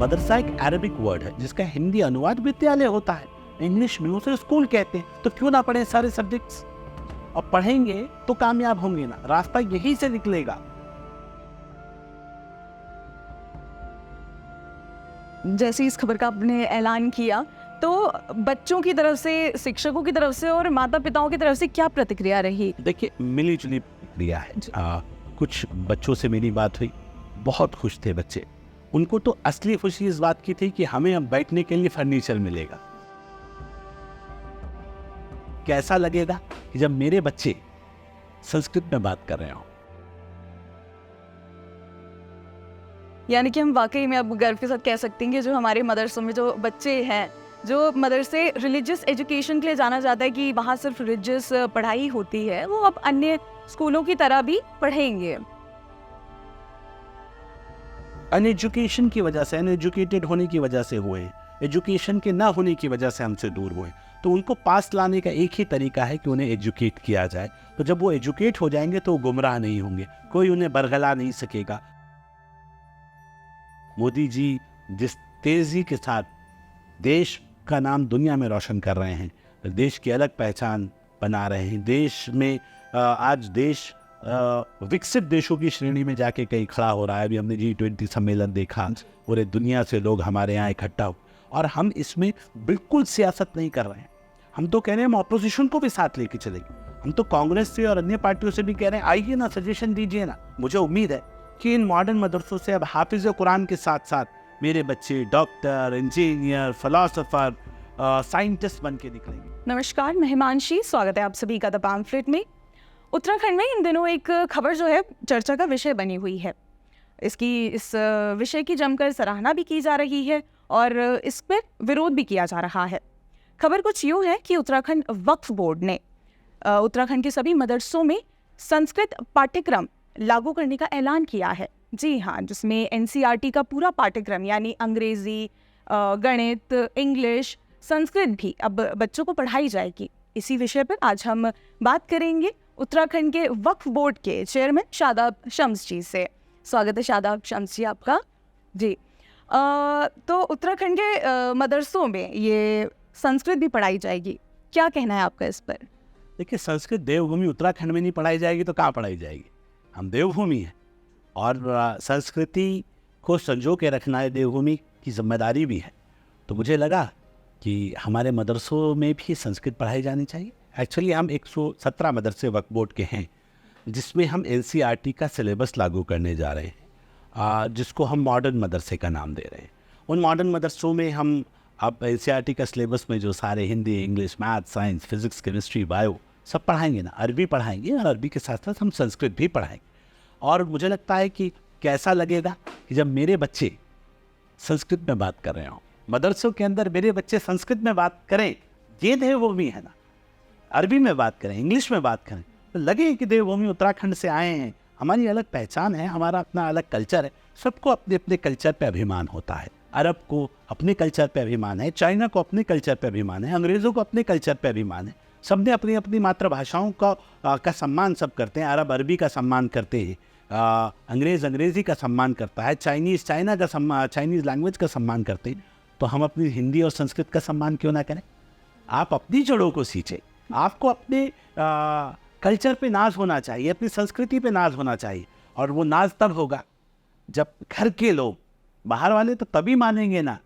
मदरसा एक Arabic word है जिसका हिंदी अनुवाद विद्यालय होता है। इंग्लिश में उसे स्कूल कहते हैं। तो क्यों ना पढ़ें सारे सब्जेक्ट्स, और पढ़ेंगे तो कामयाब होंगे ना, रास्ता यही से निकलेगा। जैसे इस खबर का आपने ऐलान किया तो बच्चों की तरफ से, शिक्षकों की तरफ से और माता पिताओं की तरफ से क्या प्रतिक्रिया रही? देखिए, मिली जुली प्रतिक्रिया है। कुछ बच्चों से मेरी बात हुई, बहुत खुश थे बच्चे। उनको तो असली खुशी इस बात की थी कि हमें अब बैठने के लिए फर्नीचर मिलेगा। कैसा लगेगा कि जब मेरे बच्चे संस्कृत में बात कर रहे हो। यानी कि हम वाकई में अब गर्व के साथ कह सकते हैं कि जो हमारे मदरसों में जो बच्चे हैं, जो मदरसे रिलीजियस एजुकेशन के लिए जाना जाता है कि वहाँ सिर्फ रिलीजियस पढ़ाई होती है, वो अब अन्य स्कूलों की तरह भी पढ़ेंगे। अनएजुकेशन की वजह से, अनएजुकेटेड होने की वजह से हुए, एजुकेशन के ना होने की वजह से हमसे दूर हुए। तो उनको पास लाने का एक ही तरीका है कि उन्हें एजुकेट किया जाए। तो जब वो एजुकेट हो जाएंगे तो वो गुमराह नहीं होंगे, कोई उन्हें बरगला नहीं सकेगा। मोदी जी जिस तेजी के साथ देश का नाम दुनिया में रोशन कर रहे हैं, देश की अलग पहचान बना रहे हैं, देश में आज देश विकसित देशों की श्रेणी में जाके कहीं खड़ा हो रहा है। अभी हमने G20 सम्मेलन देखा, पूरे दुनिया से लोग हमारे यहाँ इकट्ठा हो, और हम इसमें बिल्कुल सियासत नहीं कर रहे हैं। हम तो कह रहे हैं हम ऑपोजिशन को भी साथ लेके चलेंगे। हम तो कांग्रेस से और अन्य पार्टियों से भी कह रहे हैं आइए ना, सजेशन दीजिए ना। मुझे उम्मीद है कि इन मॉडर्न मदरसों से अब हाफिज कुरान के साथ साथ मेरे बच्चे डॉक्टर, इंजीनियर, फिलोसोफर, साइंटिस्ट बन के निकलेंगे। नमस्कार, मैं हिमांशी, स्वागत है आप सभी का द पैम्फलेट में। उत्तराखंड में इन दिनों एक खबर जो है चर्चा का विषय बनी हुई है। इस विषय की जमकर सराहना भी की जा रही है और इस पर विरोध भी किया जा रहा है। खबर कुछ यूँ है कि उत्तराखंड वक्फ बोर्ड ने उत्तराखंड के सभी मदरसों में संस्कृत पाठ्यक्रम लागू करने का ऐलान किया है। जी हाँ, जिसमें NCERT का पूरा पाठ्यक्रम यानी अंग्रेज़ी, गणित, इंग्लिश, संस्कृत भी अब बच्चों को पढ़ाई जाएगी। इसी विषय पर आज हम बात करेंगे उत्तराखंड के वक्फ बोर्ड के चेयरमैन शादाब शम्स जी से। स्वागत है शादाब शम्स जी आपका। जी, तो उत्तराखंड के मदरसों में ये संस्कृत भी पढ़ाई जाएगी, क्या कहना है आपका इस पर? देखिए, संस्कृत देवभूमि उत्तराखंड में नहीं पढ़ाई जाएगी तो कहाँ पढ़ाई जाएगी? हम देवभूमि हैं और संस्कृति को संजो के रखना है देवभूमि की जिम्मेदारी भी है। तो मुझे लगा कि हमारे मदरसों में भी संस्कृत पढ़ाई जानी चाहिए। एक्चुअली हम 117 मदरसे वक्फ बोर्ड के हैं जिसमें हम NCERT का सिलेबस लागू करने जा रहे हैं, जिसको हम मॉडर्न मदरसे का नाम दे रहे हैं। उन मॉडर्न मदरसों में हम अब NCERT का सिलेबस में जो सारे Hindi, English, math, science, physics, chemistry, bio सब पढ़ाएंगे ना, अरबी पढ़ाएंगे और अरबी के साथ साथ हम संस्कृत भी पढ़ाएंगे। और मुझे लगता है कि कैसा लगेगा कि जब मेरे बच्चे संस्कृत में बात कर रहे हों, मदरसों के अंदर मेरे बच्चे संस्कृत में बात करें। ये देवभूमि है ना, अरबी में बात करें, इंग्लिश में बात करें, तो लगे कि देवभूमि उत्तराखंड से आए हैं, हमारी अलग पहचान है, हमारा अपना अलग कल्चर है। सबको अपने अपने कल्चर पे अभिमान होता है। अरब को अपने कल्चर पे अभिमान है, चाइना को अपने कल्चर पे अभिमान है, अंग्रेज़ों को अपने कल्चर पे अभिमान है। सबने अपनी अपनी मातृभाषाओं का सम्मान सब करते हैं। अरब अरबी का सम्मान करते हैं, अंग्रेज़ अंग्रेज़ी का सम्मान करता है, चाइनीज़ चाइना का सम्मान, चाइनीज़ लैंग्वेज का सम्मान करते हैं। तो हम अपनी हिंदी और संस्कृत का सम्मान क्यों ना करें? आप अपनी जड़ों को सींचें। आपको अपने कल्चर पे नाज होना चाहिए, अपनी संस्कृति पे नाज होना चाहिए। और वो नाज तब होगा जब घर के लोग, बाहर वाले तो तभी मानेंगे ना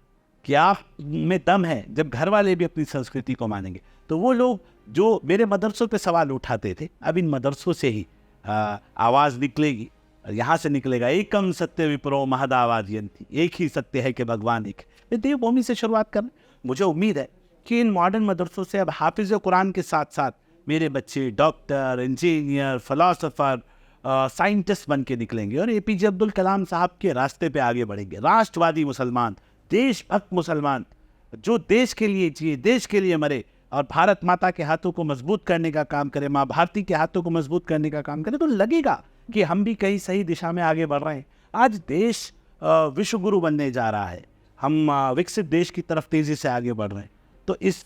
कि आप में दम है, जब घर वाले भी अपनी संस्कृति को मानेंगे। तो वो लोग जो मेरे मदरसों पे सवाल उठाते थे, अब इन मदरसों से ही आवाज़ निकलेगी। यहाँ से निकलेगा एकम सत्य विप्रो महदावाद यंती, एक ही सत्य है कि भगवान एक। देवभूमि से शुरुआत करना। मुझे उम्मीद है कि इन मॉडर्न मदरसों से अब हाफिज कुरान के साथ साथ मेरे बच्चे डॉक्टर, इंजीनियर, फिलोसोफर, साइंटिस्ट बन के निकलेंगे और APJ अब्दुल कलाम साहब के रास्ते पे आगे बढ़ेंगे। राष्ट्रवादी मुसलमान, देशभक्त मुसलमान, जो देश के लिए जिए, देश के लिए मरे और भारत माता के हाथों को मजबूत करने का काम करे, माँ भारती के हाथों को मजबूत करने का काम करे, तो लगेगा कि हम भी कहीं सही दिशा में आगे बढ़ रहे हैं। आज देश विश्व गुरु बनने जा रहा है, हम विकसित देश की तरफ तेज़ी से आगे बढ़ रहे हैं। तो इस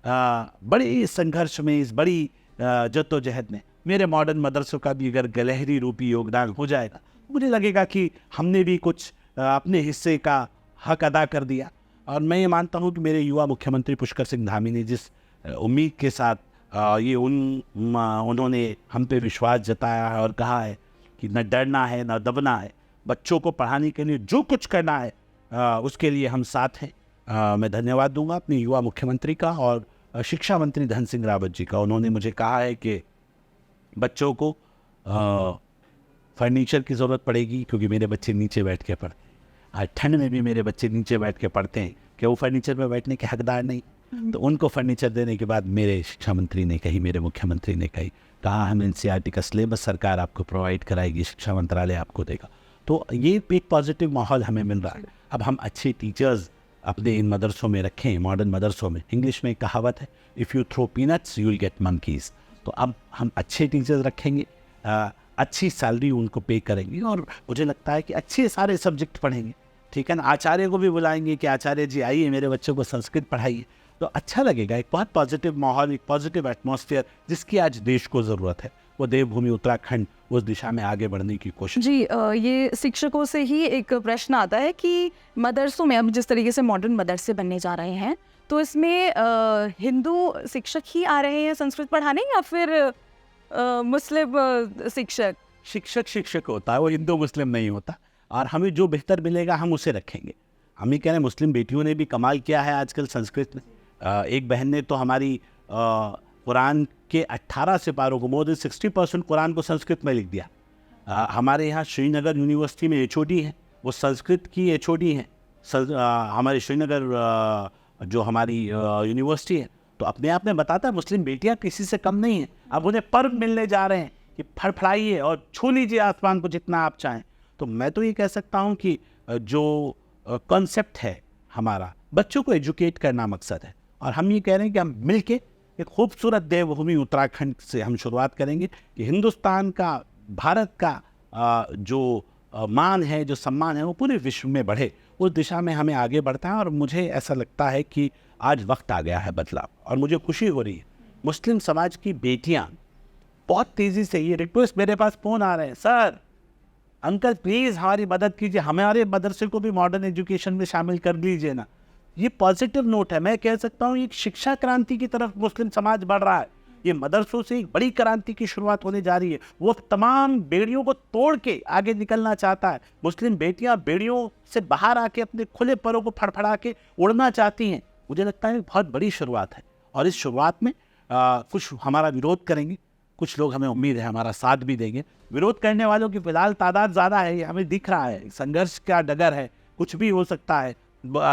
बड़े संघर्ष में, इस बड़ी जद्दोजहद में मेरे मॉडर्न मदरसों का भी अगर गलहरी रूपी योगदान हो जाएगा, मुझे लगेगा कि हमने भी कुछ अपने हिस्से का हक अदा कर दिया। और मैं ये मानता हूँ कि मेरे युवा मुख्यमंत्री पुष्कर सिंह धामी ने जिस उम्मीद के साथ उन्होंने हम पे विश्वास जताया है और कहा है कि न डरना है न दबना है, बच्चों को पढ़ाने के लिए जो कुछ करना है उसके लिए हम साथ हैं। मैं धन्यवाद दूंगा अपने युवा मुख्यमंत्री का और शिक्षा मंत्री धन सिंह रावत जी का। उन्होंने मुझे कहा है कि बच्चों को फर्नीचर की ज़रूरत पड़ेगी क्योंकि मेरे बच्चे नीचे बैठ के पढ़ते हैं। आज ठंड में भी मेरे बच्चे नीचे बैठ के पढ़ते हैं कि वो फर्नीचर में बैठने के हकदार नहीं। तो उनको फर्नीचर देने के बाद मेरे शिक्षा मंत्री ने कही, मेरे मुख्यमंत्री ने कहा हम NCERT का सिलेबस सरकार आपको प्रोवाइड कराएगी, शिक्षा मंत्रालय आपको देगा। तो ये एक पॉजिटिव माहौल हमें मिल रहा है। अब हम अच्छे टीचर्स अपने इन मदरसों में रखें, मॉडर्न मदरसों में। इंग्लिश में एक कहावत है, if you throw peanuts you will get monkeys. तो अब हम अच्छे टीचर्स रखेंगे, अच्छी सैलरी उनको पे करेंगे और मुझे लगता है कि अच्छे सारे सब्जेक्ट पढ़ेंगे, ठीक है ना। आचार्य को भी बुलाएंगे कि आचार्य जी आइए मेरे बच्चों को संस्कृत पढ़ाइए, तो अच्छा लगेगा। एक बहुत पॉजिटिव माहौल, एक पॉजिटिव एटमॉस्फेयर जिसकी आज देश को ज़रूरत है। वो देवभूमि उत्तराखंड उस दिशा में आगे बढ़ने की कोशिश। जी, ये शिक्षकों से ही एक प्रश्न आता है कि मदरसों में अब जिस तरीके से मॉडर्न मदरसे बनने जा रहे हैं, तो इसमें हिंदू शिक्षक ही आ रहे हैं संस्कृत पढ़ाने या फिर मुस्लिम शिक्षक होता है, वो हिंदू मुस्लिम नहीं होता। और हमें जो बेहतर मिलेगा हम उसे रखेंगे। हम ये कह रहे हैं, मुस्लिम बेटियों ने भी कमाल किया है आजकल संस्कृत में। एक बहन ने तो हमारी कुरान के 18 सिपारों को, मोर देन 60% कुरान को संस्कृत में लिख दिया। हमारे यहाँ श्रीनगर यूनिवर्सिटी में HOD हैं, वो संस्कृत की HOD हैं। हमारे श्रीनगर जो हमारी यूनिवर्सिटी है, तो अपने आप में बताता है मुस्लिम बेटियां किसी से कम नहीं हैं। अब उन्हें पर्व मिलने जा रहे हैं कि फड़फड़ाइए और छू लीजिए आसमान को जितना आप चाहें। तो मैं तो ये कह सकता हूँ कि जो कॉन्सेप्ट है हमारा, बच्चों को एजुकेट करना मकसद है। और हम ये कह रहे हैं कि हम मिल के एक खूबसूरत देवभूमि उत्तराखंड से हम शुरुआत करेंगे कि हिंदुस्तान का, भारत का जो मान है, जो सम्मान है, वो पूरे विश्व में बढ़े। उस दिशा में हमें आगे बढ़ता है और मुझे ऐसा लगता है कि आज वक्त आ गया है बदलाव। और मुझे खुशी हो रही है, मुस्लिम समाज की बेटियां बहुत तेज़ी से, ये रिक्वेस्ट मेरे पास फ़ोन आ रहे हैं, सर अंकल प्लीज़ हमारी मदद कीजिए, हमारे मदरसे को भी मॉडर्न एजुकेशन में शामिल कर लीजिए ना। ये पॉजिटिव नोट है। मैं कह सकता हूँ एक शिक्षा क्रांति की तरफ मुस्लिम समाज बढ़ रहा है। ये मदरसों से एक बड़ी क्रांति की शुरुआत होने जा रही है। वो तमाम बेड़ियों को तोड़ के आगे निकलना चाहता है। मुस्लिम बेटियां बेड़ियों से बाहर आके अपने खुले परों को फड़फड़ा के उड़ना चाहती हैं। मुझे लगता है बहुत बड़ी शुरुआत है और इस शुरुआत में कुछ हमारा विरोध करेंगे, कुछ लोग हमें उम्मीद है हमारा साथ भी देंगे। विरोध करने वालों की फिलहाल तादाद ज़्यादा है, ये हमें दिख रहा है। संघर्ष का डगर है, कुछ भी हो सकता है,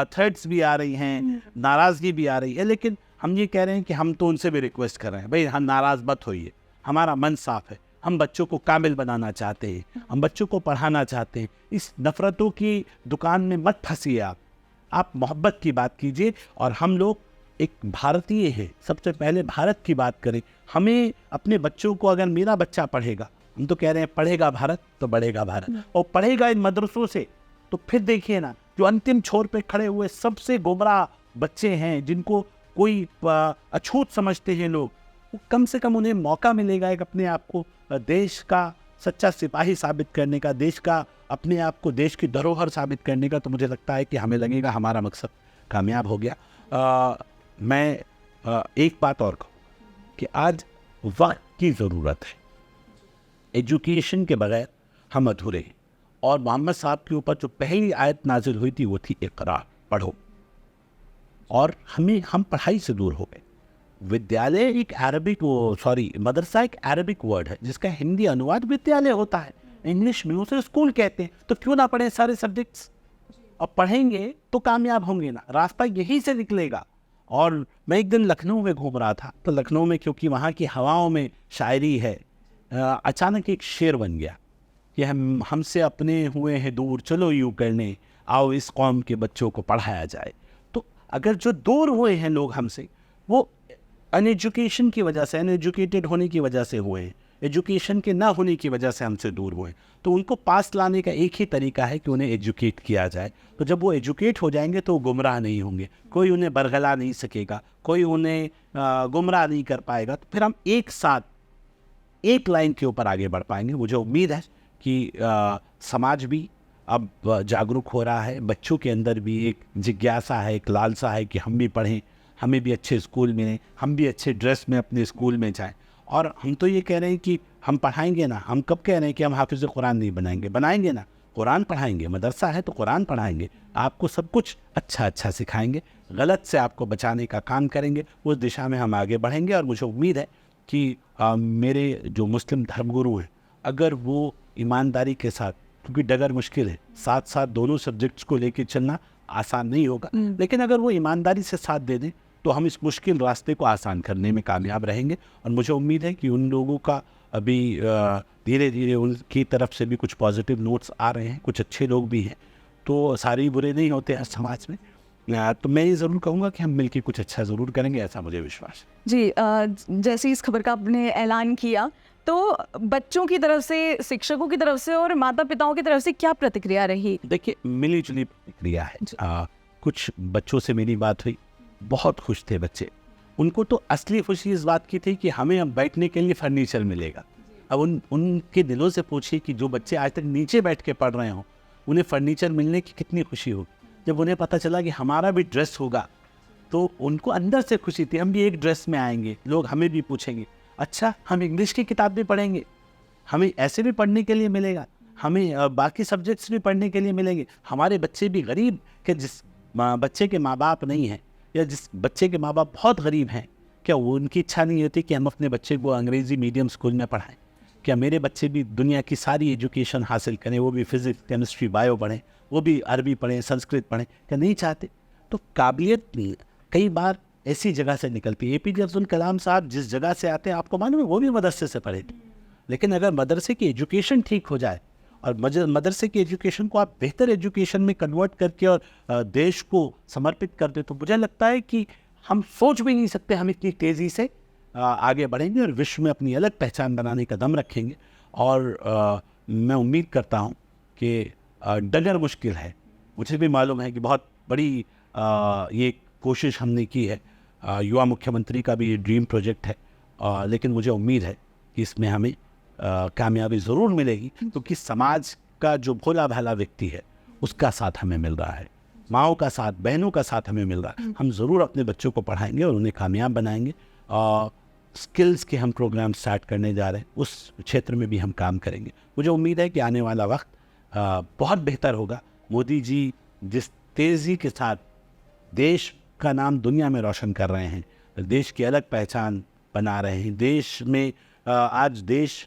थ्रेड्स भी आ रही हैं, नाराज़गी भी आ रही है। लेकिन हम ये कह रहे हैं कि हम तो उनसे भी रिक्वेस्ट कर रहे हैं, भाई हम नाराज़ मत होइए, हमारा मन साफ है। हम बच्चों को काबिल बनाना चाहते हैं, हम बच्चों को पढ़ाना चाहते हैं। इस नफ़रतों की दुकान में मत फंसिए आप मोहब्बत की बात कीजिए। और हम लोग एक भारतीय है, सबसे पहले भारत की बात करें। हमें अपने बच्चों को, अगर मेरा बच्चा पढ़ेगा, हम तो कह रहे हैं पढ़ेगा भारत तो बढ़ेगा भारत, और पढ़ेगा इन मदरसों से, तो फिर देखिए ना, जो अंतिम छोर पे खड़े हुए सबसे गुमराह बच्चे हैं, जिनको कोई अछूत समझते हैं लोग, वो कम से कम उन्हें मौका मिलेगा एक अपने आप को देश का सच्चा सिपाही साबित करने का, देश का, अपने आप को देश की धरोहर साबित करने का। तो मुझे लगता है कि हमें लगेगा हमारा मकसद कामयाब हो गया। मैं एक बात और कहूँ कि आज वक्त की ज़रूरत है। एजुकेशन के बगैर हम अधूरे हैं। और मोहम्मद साहब के ऊपर जो पहली आयत नाजिल हुई थी वो थी इक़रा, पढ़ो। और हम पढ़ाई से दूर हो गए। विद्यालय एक मदरसा एक अरबिक वर्ड है जिसका हिंदी अनुवाद विद्यालय होता है। इंग्लिश में उसे स्कूल कहते हैं। तो क्यों ना पढ़ें सारे सब्जेक्ट्स, और पढ़ेंगे तो कामयाब होंगे ना, रास्ता यहीं से निकलेगा। और मैं एक दिन लखनऊ में घूम रहा था, तो लखनऊ में क्योंकि वहाँ की हवाओं में शायरी है, अचानक एक शेर बन गया कि हमसे अपने हुए हैं दूर, चलो यूँ करने, आओ इस कौम के बच्चों को पढ़ाया जाए। तो अगर जो दूर हुए हैं लोग हमसे, वो अनएजुकेशन की वजह से, अनएजुकेटेड होने की वजह से हुए हैं, एजुकेशन के ना होने की वजह से हमसे दूर हुए, तो उनको पास लाने का एक ही तरीका है कि उन्हें एजुकेट किया जाए। तो जब वो एजुकेट हो जाएंगे तो वो गुमराह नहीं होंगे, कोई उन्हें बरगला नहीं सकेगा, कोई उन्हें गुमराह नहीं कर पाएगा। तो फिर हम एक साथ एक लाइन के ऊपर आगे बढ़ पाएंगे। मुझे उम्मीद है कि समाज भी, अब जागरूक हो रहा है, बच्चों के अंदर भी एक जिज्ञासा है, एक लालसा है कि हम भी पढ़ें, हमें भी अच्छे स्कूल मिलें, हम भी अच्छे ड्रेस में अपने स्कूल में जाएं। और हम तो ये कह रहे हैं कि हम पढ़ाएंगे ना, हम कब कह रहे हैं कि हम हाफिज़ कुरान नहीं बनाएंगे, बनाएंगे ना, कुरान पढ़ाएंगे, मदरसा है तो कुरान पढ़ाएंगे, आपको सब कुछ अच्छा अच्छा सिखाएंगे, गलत से आपको बचाने का काम करेंगे, उस दिशा में हम आगे बढ़ेंगे। और मुझे उम्मीद है कि मेरे जो मुस्लिम धर्मगुरु हैं, अगर वो ईमानदारी के साथ, क्योंकि डगर मुश्किल है, साथ साथ दोनों सब्जेक्ट्स को लेके चलना आसान नहीं होगा, लेकिन अगर वो ईमानदारी से साथ दे दें तो हम इस मुश्किल रास्ते को आसान करने में कामयाब रहेंगे। और मुझे उम्मीद है कि उन लोगों का अभी धीरे धीरे उनकी तरफ से भी कुछ पॉजिटिव नोट्स आ रहे हैं, कुछ अच्छे लोग भी हैं, तो सारे ही बुरे नहीं होते हैं समाज में। तो मैं ये ज़रूर कहूँगा कि हम मिलकर कुछ अच्छा ज़रूर करेंगे, ऐसा मुझे विश्वास है। जी, जैसे इस खबर का आपने ऐलान किया, तो बच्चों की तरफ से, शिक्षकों की तरफ से और माता पिताओं की तरफ से क्या प्रतिक्रिया रही? देखिए, मिली जुली प्रतिक्रिया है। कुछ बच्चों से मेरी बात हुई, बहुत खुश थे बच्चे। उनको तो असली खुशी इस बात की थी कि हमें अब बैठने के लिए फर्नीचर मिलेगा। अब उनके दिलों से पूछिए कि जो बच्चे आज तक नीचे बैठ के पढ़ रहे हों, उन्हें फर्नीचर मिलने की कितनी खुशी होगी। जब उन्हें पता चला कि हमारा भी ड्रेस होगा, तो उनको अंदर से खुशी थी, हम भी एक ड्रेस में आएंगे, लोग हमें भी पूछेंगे, अच्छा हम इंग्लिश की किताब भी पढ़ेंगे, हमें ऐसे भी पढ़ने के लिए मिलेगा, हमें बाकी सब्जेक्ट्स भी पढ़ने के लिए मिलेंगे। हमारे बच्चे भी गरीब के, जिस बच्चे के माँ बाप नहीं हैं या जिस बच्चे के माँ बाप बहुत गरीब हैं, क्या वो उनकी इच्छा नहीं होती कि हम अपने बच्चे को अंग्रेज़ी मीडियम स्कूल में पढ़ाएं? क्या मेरे बच्चे भी दुनिया की सारी एजुकेशन हासिल करें, वो भी फिज़िक्स, केमिस्ट्री, बायो पढ़ें, वो भी अरबी पढ़ें, संस्कृत पढ़ें? क्या नहीं चाहते? तो काबिलियत कई बार ऐसी जगह से निकलती है। APJ अब्दुल कलाम साहब जिस जगह से आते हैं, आपको मालूम है, वो भी मदरसे से पढ़े थे। लेकिन अगर मदरसे की एजुकेशन ठीक हो जाए और मदरसे की एजुकेशन को आप बेहतर एजुकेशन में कन्वर्ट करके और देश को समर्पित कर दे, तो मुझे लगता है कि हम सोच भी नहीं सकते हम इतनी तेज़ी से आगे बढ़ेंगे और विश्व में अपनी अलग पहचान बनाने का दम रखेंगे। और मैं उम्मीद करता हूँ कि डगर मुश्किल है, मुझे भी मालूम है कि बहुत बड़ी ये कोशिश हमने की है, युवा मुख्यमंत्री का भी ये ड्रीम प्रोजेक्ट है, लेकिन मुझे उम्मीद है कि इसमें हमें कामयाबी ज़रूर मिलेगी, क्योंकि समाज का जो भोला भाला व्यक्ति है उसका साथ हमें मिल रहा है, माँओं का साथ, बहनों का साथ हमें मिल रहा है। हम ज़रूर अपने बच्चों को पढ़ाएंगे और उन्हें कामयाब बनाएंगे। स्किल्स के हम प्रोग्राम स्टार्ट करने जा रहे हैं, उस क्षेत्र में भी हम काम करेंगे। मुझे उम्मीद है कि आने वाला वक्त बहुत बेहतर होगा। मोदी जी जिस तेज़ी के साथ देश का नाम दुनिया में रोशन कर रहे हैं, देश की अलग पहचान बना रहे हैं, देश में आज देश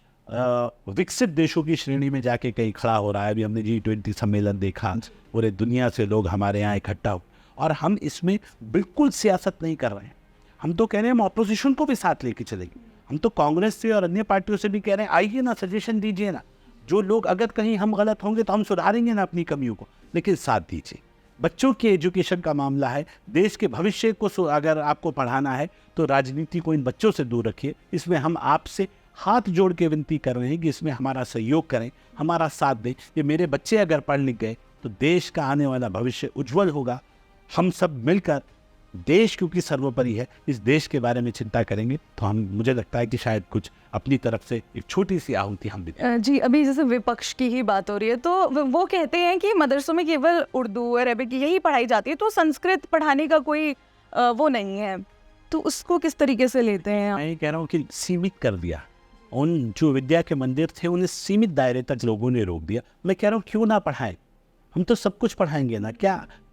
विकसित देशों की श्रेणी में जाके कहीं खड़ा हो रहा है। अभी हमने G20 सम्मेलन देखा, पूरे दुनिया से लोग हमारे यहाँ इकट्ठा हो, और हम इसमें बिल्कुल सियासत नहीं कर रहे हैं। हम तो कह रहे हैं हम ऑपोजिशन को भी साथ लेके चलेंगे। हम तो कांग्रेस से और अन्य पार्टियों से भी कह रहे हैं, आइए ना, सजेशन दीजिए ना, जो लोग अगर कहीं हम गलत होंगे तो हम सुधारेंगे ना अपनी कमियों को, लेकिन साथ दीजिए। बच्चों के एजुकेशन का मामला है, देश के भविष्य को अगर आपको पढ़ाना है तो राजनीति को इन बच्चों से दूर रखिए। इसमें हम आपसे हाथ जोड़ के विनती कर रहे हैं कि इसमें हमारा सहयोग करें, हमारा साथ दें। ये मेरे बच्चे अगर पढ़ लिख गए तो देश का आने वाला भविष्य उज्जवल होगा। हम सब मिलकर, देश क्योंकि सर्वोपरि है, इस देश के बारे में चिंता करेंगे तो हम, मुझे लगता है कि शायद कुछ अपनी तरफ से एक छोटी सी आहुति हम भी दें। जी, अभी जैसे विपक्ष की ही बात हो रही है, तो वो कहते हैं कि मदरसों में केवल उर्दू, अरबिक यही पढ़ाई जाती है, तो संस्कृत पढ़ाने का कोई वो नहीं है, तो उसको किस तरीके से लेते हैं आप? मैं ये कह रहा हूँ कि सीमित कर दिया, उन जो विद्या के मंदिर थे उन्हें सीमित दायरे तक लोगों ने रोक दिया। मैं कह रहा हूँ क्यों ना पढ़ाएं, हम तो सब कुछ पढ़ाएंगे ना।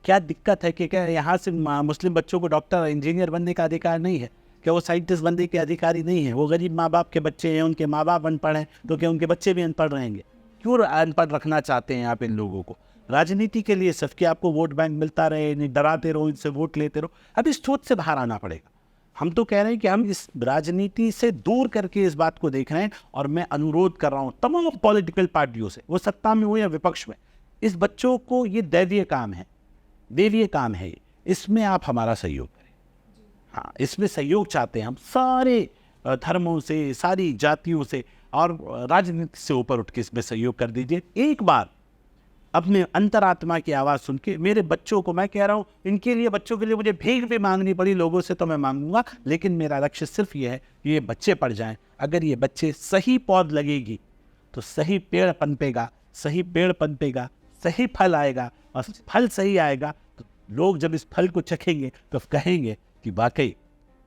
क्या दिक्कत है कि क्या यहाँ से मुस्लिम बच्चों को डॉक्टर, इंजीनियर बनने का अधिकार नहीं है? क्या वो साइंटिस्ट बनने के अधिकारी नहीं है? वो गरीब माँ बाप के बच्चे हैं, उनके माँ बाप अनपढ़ हैं, तो क्या उनके बच्चे भी अनपढ़ रहेंगे? क्यों अनपढ़ रखना चाहते हैं आप इन लोगों को? राजनीति के लिए सिर्फ कि आपको वोट बैंक मिलता रहे, नहीं डराते रहो, इनसे वोट लेते रहो। अब इस सोच से बाहर आना पड़ेगा। हम तो कह रहे हैं कि हम इस राजनीति से दूर करके इस बात को देख रहे हैं, और मैं अनुरोध कर रहा हूँ तमाम पॉलिटिकल पार्टियों से, वो सत्ता में हो या विपक्ष में, इस बच्चों को ये दैवीय काम है, देवीय काम है, इसमें आप हमारा सहयोग करें। हाँ, इसमें सहयोग चाहते हैं हम सारे धर्मों से, सारी जातियों से, और राजनीति से ऊपर उठ के इसमें सहयोग कर दीजिए। एक बार अपने अंतरात्मा की आवाज़ सुन के मेरे बच्चों को, मैं कह रहा हूँ इनके लिए, बच्चों के लिए मुझे भीख भी मांगनी पड़ी लोगों से तो मैं मांगूंगा, लेकिन मेरा लक्ष्य सिर्फ ये है कि ये बच्चे पढ़ जाएं। अगर ये बच्चे, सही पौध लगेगी तो सही पेड़ पनपेगा, सही पेड़ पनपेगा, सही फल आएगा, और फल सही आएगा तो लोग जब इस फल को चखेंगे तो कहेंगे कि वाकई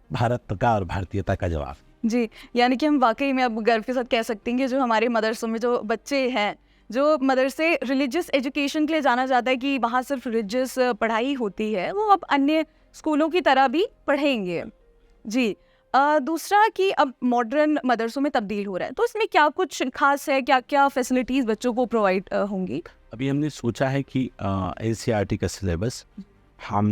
भारत का और भारतीयता का जवाब। जी, यानी कि हम वाकई में अब गर्व के साथ कह सकते हैं कि जो हमारे मदरसों में जो बच्चे हैं, जो मदरसे रिलीजियस एजुकेशन के लिए जाना जाता है कि वहाँ सिर्फ रिलीजियस पढ़ाई होती है, वो अब अन्य स्कूलों की तरह भी पढ़ेंगे। जी, दूसरा कि अब मॉडर्न मदरसों में तब्दील हो रहा है, तो इसमें क्या कुछ खास है, क्या क्या फैसिलिटीज़ बच्चों को प्रोवाइड होंगी? अभी हमने सोचा है कि एनसीईआरटी का सिलेबस हम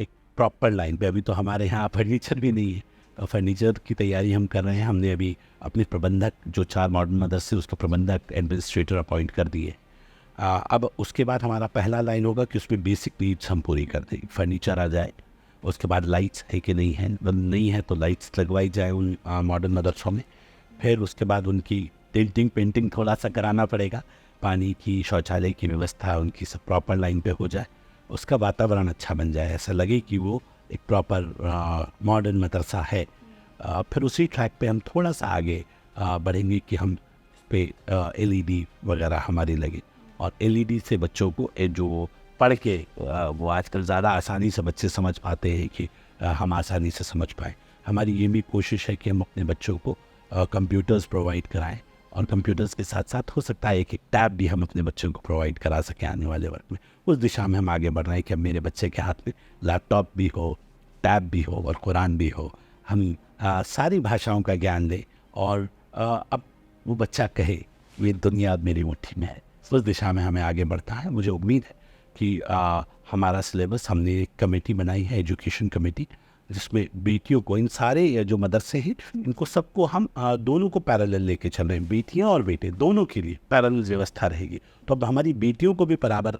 एक प्रॉपर लाइन पे, अभी तो हमारे यहाँ फर्नीचर भी नहीं है, तो फर्नीचर की तैयारी हम कर रहे हैं। हमने अभी अपने प्रबंधक जो 4 मॉडर्न मदरसे उसका प्रबंधक एडमिनिस्ट्रेटर अपॉइंट कर दिए। अब उसके बाद हमारा पहला लाइन होगा कि उसमें बेसिक नीड्स हम पूरी कर दें, फर्नीचर आ जाए, उसके बाद लाइट्स है कि नहीं है, नहीं है तो लाइट्स लगवाई जाए उन मॉडर्न मदरसों में। फिर उसके बाद उनकी टेंटिंग पेंटिंग थोड़ा सा कराना पड़ेगा, पानी की, शौचालय की व्यवस्था उनकी सब प्रॉपर लाइन पे हो जाए, उसका वातावरण अच्छा बन जाए, ऐसा लगे कि वो एक प्रॉपर मॉडर्न मदरसा है। फिर उसी ट्रैक पे हम थोड़ा सा आगे बढ़ेंगे कि हम इस पे एलईडी वगैरह हमारी लगे, और एलईडी से बच्चों को जो पढ़ के वो आजकल ज़्यादा आसानी से बच्चे समझ पाते हैं कि हम आसानी से समझ पाएँ। हमारी ये भी कोशिश है कि हम अपने बच्चों को कंप्यूटर्स प्रोवाइड कराएं, और कंप्यूटर्स के साथ साथ हो सकता है एक टैब भी हम अपने बच्चों को प्रोवाइड करा सकें आने वाले वक्त में। उस दिशा में हम आगे बढ़ रहे हैं कि अब मेरे बच्चे के हाथ में लैपटॉप भी हो, टैब भी हो और कुरान भी हो, हम सारी भाषाओं का ज्ञान दें, और अब वो बच्चा कहे ये दुनिया अब मेरी मुट्ठी में है। उस दिशा में हमें आगे बढ़ता है। मुझे उम्मीद है कि हमारा सिलेबस, हमने एक कमेटी बनाई है, एजुकेशन कमेटी, जिसमें बेटियों को, इन सारे जो मदरसे हैं इनको सबको हम दोनों को पैरेलल लेके चल रहे हैं, बेटियां और बेटे दोनों के लिए पैरेलल व्यवस्था रहेगी। तो अब हमारी बेटियों को भी बराबर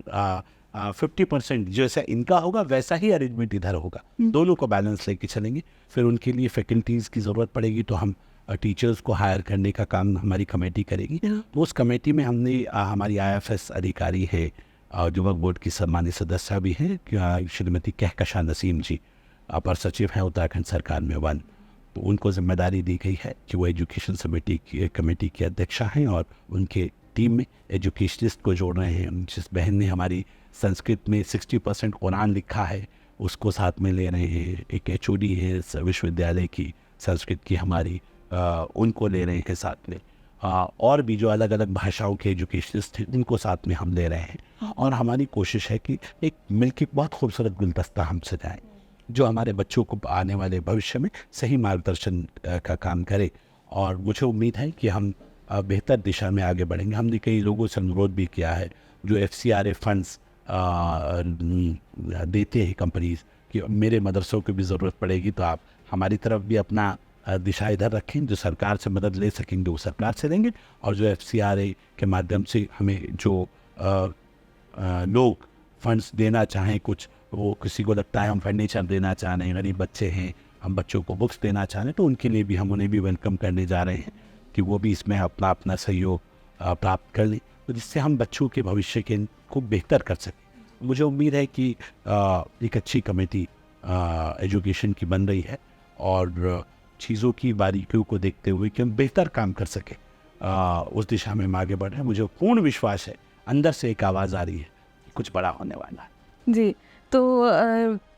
50% जैसा इनका होगा वैसा ही अरेंजमेंट इधर होगा, दोनों को बैलेंस लेके चलेंगे। फिर उनके लिए फैकल्टीज़ की ज़रूरत पड़ेगी तो हम टीचर्स को हायर करने का काम हमारी कमेटी करेगी। तो उस कमेटी में हमने हमारी IFS अधिकारी है, जो वक्फ बोर्ड की सम्मानित सदस्य भी हैं श्रीमती कहकशा नसीम जी, अपर सचिव हैं उत्तराखंड सरकार में 1, तो उनको जिम्मेदारी दी गई है कि वो एजुकेशन कमेटी की अध्यक्षा हैं, और उनके टीम में एजुकेशनिस्ट को जोड़ रहे हैं। जिस बहन ने हमारी संस्कृत में 60% कुरान लिखा है उसको साथ में ले रहे हैं, एक HOD है विश्वविद्यालय की संस्कृत की हमारी, उनको ले रहे हैं साथ में, और भी जो अलग अलग भाषाओं के एजुकेशनिस्ट हैं उनको साथ में हम ले रहे हैं। और हमारी कोशिश है कि एक मिलकर बहुत खूबसूरत गुलदस्ता हम सजाएं जो हमारे बच्चों को आने वाले भविष्य में सही मार्गदर्शन का काम करे। और मुझे उम्मीद है कि हम बेहतर दिशा में आगे बढ़ेंगे। हमने कई लोगों से अनुरोध भी किया है जो FCRA फंड्स देते हैं कंपनीज, कि मेरे मदरसों की भी ज़रूरत पड़ेगी तो आप हमारी तरफ भी अपना दिशा इधर रखें, जो सरकार से मदद ले सकेंगे वो सरकार से लेंगे, और जो FCRA के माध्यम से हमें जो लोग फंड्स देना चाहें, कुछ वो किसी को लगता है हम फर्नीचर देना चाह रहे हैं, गरीब बच्चे हैं, हम बच्चों को बुक्स देना चाह रहे हैं, तो उनके लिए भी हम उन्हें भी वेलकम करने जा रहे हैं कि वो भी इसमें अपना अपना सहयोग प्राप्त कर लें, तो जिससे हम बच्चों के भविष्य के को बेहतर कर सकें। मुझे उम्मीद है कि एक अच्छी कमेटी एजुकेशन की बन रही है, और चीज़ों की बारीकियों को देखते हुए कि हम बेहतर काम कर सकें, उस दिशा में हम आगे बढ़ रहे हैं। मुझे पूर्ण विश्वास है, अंदर से एक आवाज़ आ रही है कि कुछ बड़ा होने वाला है। जी, तो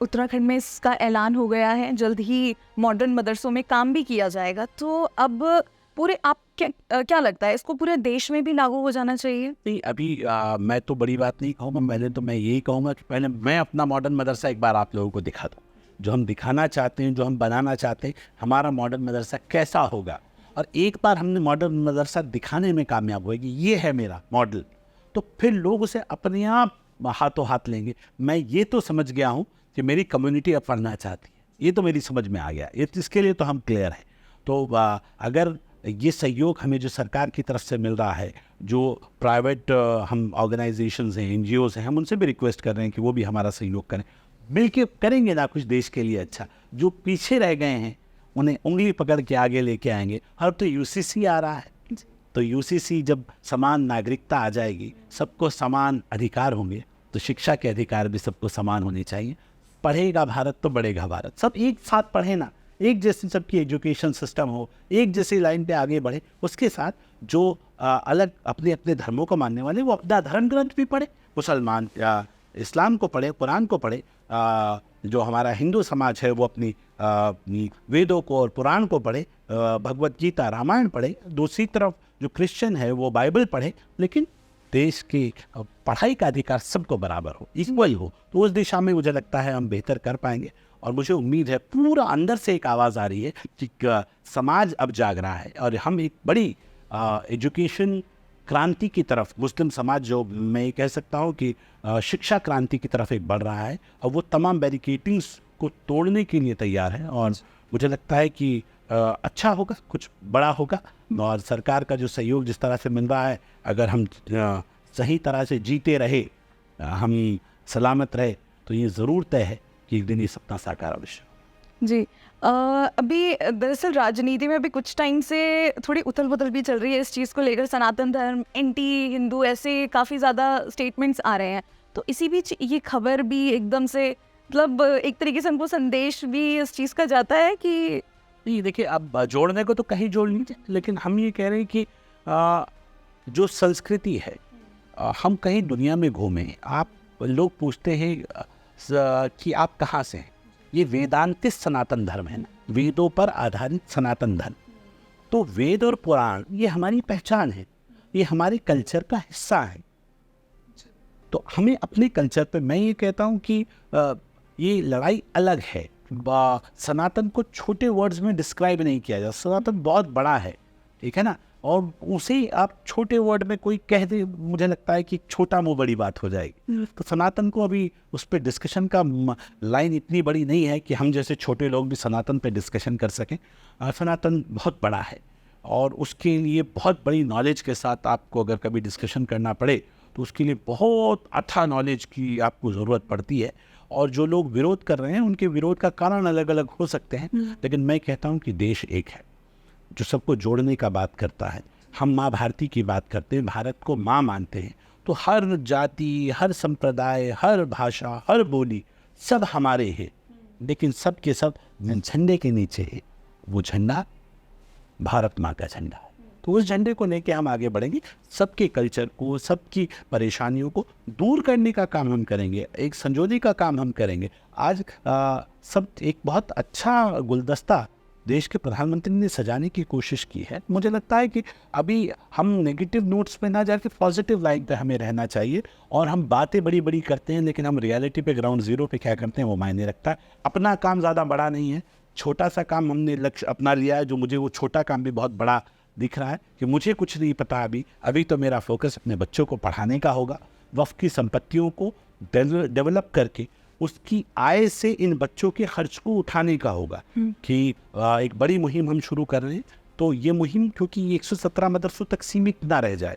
उत्तराखंड में इसका ऐलान हो गया है, जल्द ही मॉडर्न मदरसों में काम भी किया जाएगा, तो अब पूरे आप क्या लगता है इसको पूरे देश में भी लागू हो जाना चाहिए? नहीं, अभी मैं तो बड़ी बात नहीं कहूँगा, पहले तो मैं यही कहूँगा कि पहले मैं अपना मॉडर्न मदरसा एक बार आप लोगों को दिखा दूँ, जो हम दिखाना चाहते हैं, जो हम बनाना चाहते हैं, हमारा मॉडर्न मदरसा कैसा होगा। और एक बार हमने मॉडर्न मदरसा दिखाने में कामयाब होएगी, ये है मेरा मॉडल, तो फिर लोग उसे अपने आप हाथों हाथ लेंगे। मैं ये तो समझ गया हूँ कि मेरी कम्युनिटी अब पढ़ना चाहती है, ये तो मेरी समझ में आ गया, ये इसके लिए तो हम क्लियर हैं। तो अगर ये सहयोग हमें जो सरकार की तरफ से मिल रहा है, जो प्राइवेट हम ऑर्गेनाइजेशंस हैं, NGOs हैं, हम उनसे भी रिक्वेस्ट कर रहे हैं कि वो भी हमारा सहयोग करें, मिलके करेंगे ना कुछ देश के लिए अच्छा। जो पीछे रह गए हैं उन्हें उंगली पकड़ के आगे लेके आएंगे। अब तो UCC आ रहा है, तो UCC जब समान नागरिकता आ जाएगी, सबको समान अधिकार होंगे, तो शिक्षा के अधिकार भी सबको समान होने चाहिए। पढ़ेगा भारत तो बढ़ेगा भारत। सब एक साथ पढ़े ना, एक जैसी सबकी एजुकेशन सिस्टम हो, एक जैसी लाइन पे आगे बढ़े। उसके साथ जो अलग अपने अपने धर्मों को मानने वाले वो अपना धर्म ग्रंथ भी पढ़े, मुसलमान या इस्लाम को पढ़े, कुरान को पढ़े, जो हमारा हिंदू समाज है वो अपनी वेदों को और पुराण को पढ़े, भगवत गीता रामायण पढ़े, दूसरी तरफ जो क्रिश्चियन है वो बाइबल पढ़े, लेकिन देश की पढ़ाई का अधिकार सबको बराबर हो, इक्वल हो, तो उस दिशा में मुझे लगता है हम बेहतर कर पाएंगे। और मुझे उम्मीद है, पूरा अंदर से एक आवाज़ आ रही है कि समाज अब जाग रहा है और हम एक बड़ी एजुकेशन क्रांति की तरफ, मुस्लिम समाज जो मैं ये कह सकता हूँ कि शिक्षा क्रांति की तरफ एक बढ़ रहा है और वो तमाम बैरिकेडिंग्स को तोड़ने के लिए तैयार है। और मुझे लगता है कि अच्छा होगा, कुछ बड़ा होगा, और सरकार का जो सहयोग जिस तरह से मिल रहा है, अगर हम सही तरह से जीते रहे, हम सलामत रहे, तो ये ज़रूर तय है कि एक दिन ये सपना साकार अवश्य। जी, अभी दरअसल राजनीति में भी कुछ टाइम से थोड़ी उथल पुथल भी चल रही है इस चीज़ को लेकर, सनातन धर्म, एंटी हिंदू, ऐसे काफ़ी ज़्यादा स्टेटमेंट्स आ रहे हैं। तो इसी बीच ये खबर भी एकदम से, मतलब एक तरीके से हमको संदेश भी इस चीज़ का जाता है कि नहीं, देखिए, अब जोड़ने को तो कहीं जोड़ लीजिए, लेकिन हम ये कह रहे हैं कि जो संस्कृति है, हम कहीं दुनिया में घूमें, आप लोग पूछते हैं कि आप कहाँ से हैं, ये वेदांतिक सनातन धर्म है ना, वेदों पर आधारित सनातन धर्म। तो वेद और पुराण ये हमारी पहचान है, ये हमारे कल्चर का हिस्सा है। तो हमें अपने कल्चर पे, मैं ये कहता हूँ कि ये लड़ाई अलग है। सनातन को छोटे वर्ड्स में डिस्क्राइब नहीं किया जा, सनातन बहुत बड़ा है, ठीक है ना, और उसे आप छोटे वर्ड में कोई कह दे, मुझे लगता है कि छोटा मुँह बड़ी बात हो जाएगी। तो सनातन को अभी उस पर डिस्कशन का लाइन इतनी बड़ी नहीं है कि हम जैसे छोटे लोग भी सनातन पे डिस्कशन कर सकें। सनातन बहुत बड़ा है और उसके लिए बहुत बड़ी नॉलेज के साथ आपको अगर कभी डिस्कशन करना पड़े तो उसके लिए बहुत अच्छा नॉलेज की आपको ज़रूरत पड़ती है। और जो लोग विरोध कर रहे हैं उनके विरोध का कारण अलग अलग हो सकते हैं, लेकिन मैं कहता हूँ कि देश एक है जो सबको जोड़ने का बात करता है। हम माँ भारती की बात करते हैं, भारत को माँ मानते हैं, तो हर जाति, हर संप्रदाय, हर भाषा, हर बोली सब हमारे हैं, लेकिन सब के सब झंडे के नीचे है, वो झंडा भारत माँ का झंडा है। तो उस झंडे को लेके हम आगे बढ़ेंगे, सबके कल्चर को, सबकी परेशानियों को दूर करने का काम हम करेंगे, एक संजोने का काम हम करेंगे। आज सब एक बहुत अच्छा गुलदस्ता देश के प्रधानमंत्री ने सजाने की कोशिश की है। मुझे लगता है कि अभी हम नेगेटिव नोट्स पे ना जाके पॉजिटिव लाइन पे हमें रहना चाहिए। और हम बातें बड़ी बड़ी करते हैं, लेकिन हम रियलिटी पे, ग्राउंड ज़ीरो पे क्या करते हैं वो मायने रखता है। अपना काम ज़्यादा बड़ा नहीं है, छोटा सा काम हमने लक्ष्य अपना लिया है, जो मुझे वो छोटा काम भी बहुत बड़ा दिख रहा है कि मुझे कुछ नहीं पता अभी तो मेरा फोकस अपने बच्चों को पढ़ाने का होगा, वक्फ की संपत्तियों को डेवलप करके उसकी आय से इन बच्चों के खर्च को उठाने का होगा। कि एक बड़ी मुहिम हम शुरू कर रहे हैं, तो ये मुहिम क्योंकि 117 मदरसों तक सीमित ना रह जाए,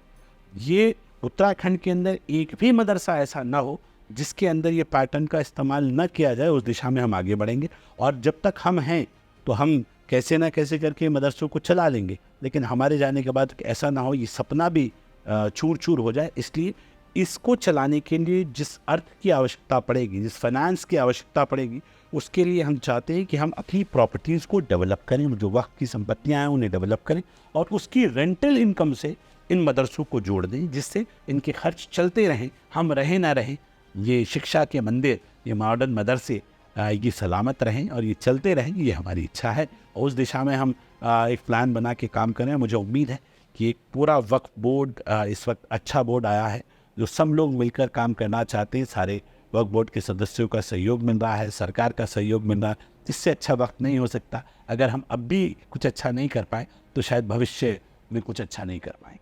ये उत्तराखंड के अंदर एक भी मदरसा ऐसा ना हो जिसके अंदर ये पैटर्न का इस्तेमाल न किया जाए, उस दिशा में हम आगे बढ़ेंगे। और जब तक हम हैं तो हम कैसे ना कैसे करके मदरसों को चला लेंगे, लेकिन हमारे जाने के बाद ऐसा ना हो ये सपना भी चूर चूर हो जाए। इसलिए इसको चलाने के लिए जिस अर्थ की आवश्यकता पड़ेगी, जिस फाइनेंस की आवश्यकता पड़ेगी, उसके लिए हम चाहते हैं कि हम अपनी प्रॉपर्टीज़ को डेवलप करें, जो वक्त की संपत्तियां हैं उन्हें डेवलप करें और उसकी रेंटल इनकम से इन मदरसों को जोड़ दें, जिससे इनके खर्च चलते रहें, हम रहें ना रहें, ये शिक्षा के मंदिर, ये मॉडर्न मदरसे ये सलामत रहें और ये चलते रहें, ये हमारी इच्छा है। और उस दिशा में हम एक प्लान बना के काम करें। मुझे उम्मीद है कि एक पूरा वक्फ बोर्ड इस वक्त अच्छा बोर्ड आया है, जो सब लोग मिलकर काम करना चाहते हैं। सारे वक्फ बोर्ड के सदस्यों का सहयोग मिल रहा है, सरकार का सहयोग मिल रहा है। इससे अच्छा वक्त नहीं हो सकता। अगर हम अब भी कुछ अच्छा नहीं कर पाए तो शायद भविष्य में कुछ अच्छा नहीं कर पाएंगे।